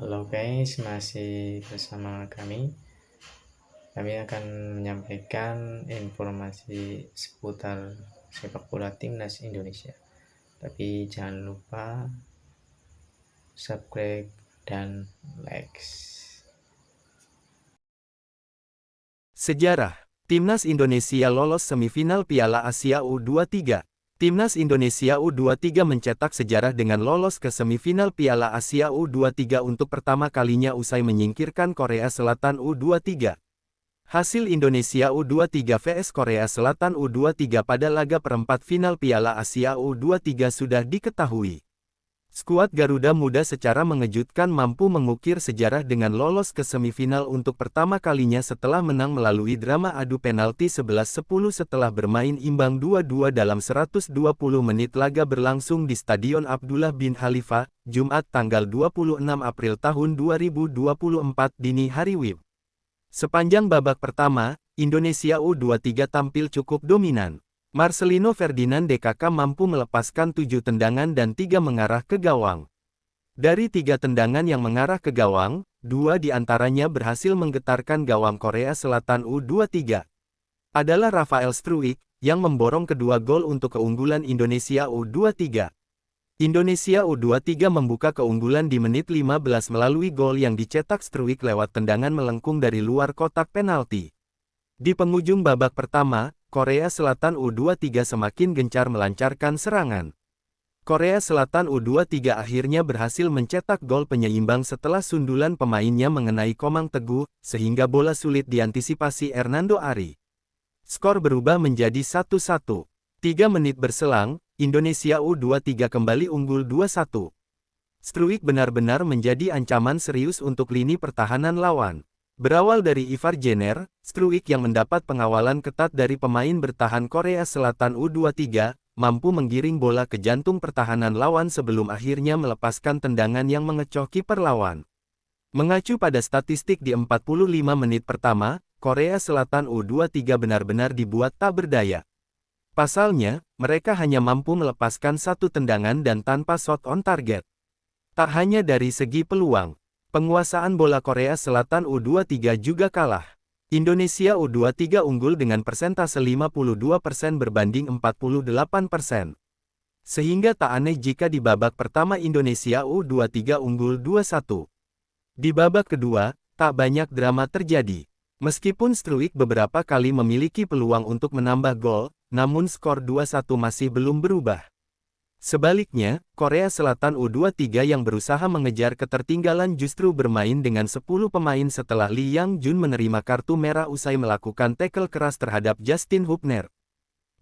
Halo guys, masih bersama kami. Kami akan menyampaikan informasi seputar sepak bola timnas Indonesia. Tapi jangan lupa subscribe dan like. Sejarah, Timnas Indonesia lolos semifinal Piala Asia U23. Timnas Indonesia U23 mencetak sejarah dengan lolos ke semifinal Piala Asia U23 untuk pertama kalinya usai menyingkirkan Korea Selatan U23. Hasil Indonesia U23 vs Korea Selatan U23 pada laga perempat final Piala Asia U23 sudah diketahui. Skuad Garuda Muda secara mengejutkan mampu mengukir sejarah dengan lolos ke semifinal untuk pertama kalinya setelah menang melalui drama adu penalti 11-10 setelah bermain imbang 2-2 dalam 120 menit laga berlangsung di Stadion Abdullah bin Khalifa, Jumat tanggal 26 April tahun 2024 dini hari WIB. Sepanjang babak pertama, Indonesia U23 tampil cukup dominan. Marcelino Ferdinand DKK mampu melepaskan 7 tendangan dan 3 mengarah ke gawang. Dari 3 tendangan yang mengarah ke gawang, 2 diantaranya berhasil menggetarkan gawang Korea Selatan U23. Adalah Rafael Struijk, yang memborong kedua gol untuk keunggulan Indonesia U23. Indonesia U23 membuka keunggulan di menit 15 melalui gol yang dicetak Struijk lewat tendangan melengkung dari luar kotak penalti. Di penghujung babak pertama, Korea Selatan U23 semakin gencar melancarkan serangan. Korea Selatan U23 akhirnya berhasil mencetak gol penyeimbang setelah sundulan pemainnya mengenai Komang Teguh, sehingga bola sulit diantisipasi Hernando Ari. Skor berubah menjadi 1-1. 3 menit berselang, Indonesia U23 kembali unggul 2-1. Struijk benar-benar menjadi ancaman serius untuk lini pertahanan lawan. Berawal dari Ivar Jenner, Struijk yang mendapat pengawalan ketat dari pemain bertahan Korea Selatan U23, mampu menggiring bola ke jantung pertahanan lawan sebelum akhirnya melepaskan tendangan yang mengecoh kiper lawan. Mengacu pada statistik di 45 menit pertama, Korea Selatan U23 benar-benar dibuat tak berdaya. Pasalnya, mereka hanya mampu melepaskan 1 tendangan dan tanpa shot on target. Tak hanya dari segi peluang, penguasaan bola Korea Selatan U23 juga kalah. Indonesia U23 unggul dengan persentase 52% berbanding 48%. Sehingga tak aneh jika di babak pertama Indonesia U23 unggul 2-1. Di babak kedua, tak banyak drama terjadi. Meskipun Struijk beberapa kali memiliki peluang untuk menambah gol, namun skor 2-1 masih belum berubah. Sebaliknya, Korea Selatan U23 yang berusaha mengejar ketertinggalan justru bermain dengan 10 pemain setelah Lee Yang Jun menerima kartu merah usai melakukan tackle keras terhadap Justin Hubner.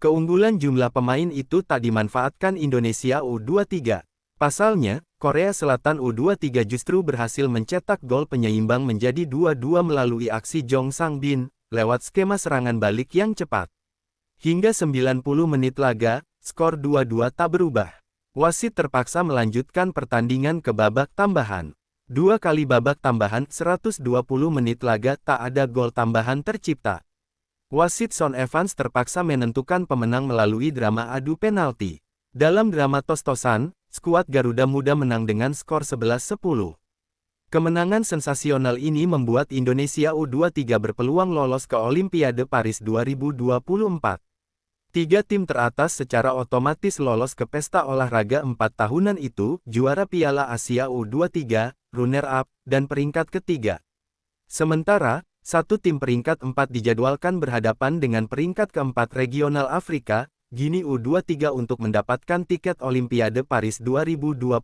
Keunggulan jumlah pemain itu tak dimanfaatkan Indonesia U23. Pasalnya, Korea Selatan U23 justru berhasil mencetak gol penyeimbang menjadi 2-2 melalui aksi Jong Sang-bin, lewat skema serangan balik yang cepat. Hingga 90 menit laga, skor 2-2 tak berubah. Wasit terpaksa melanjutkan pertandingan ke babak tambahan. 2 kali babak tambahan 120 menit laga tak ada gol tambahan tercipta. Wasit Son Evans terpaksa menentukan pemenang melalui drama adu penalti. Dalam drama tos-tosan, skuad Garuda Muda menang dengan skor 11-10. Kemenangan sensasional ini membuat Indonesia U23 berpeluang lolos ke Olimpiade Paris 2024. 3 tim teratas secara otomatis lolos ke pesta olahraga 4 tahunan itu, juara Piala Asia U23, runner-up, dan peringkat ketiga. Sementara, 1 tim peringkat 4 dijadwalkan berhadapan dengan peringkat keempat regional Afrika, Guinea U23 untuk mendapatkan tiket Olimpiade Paris 2024.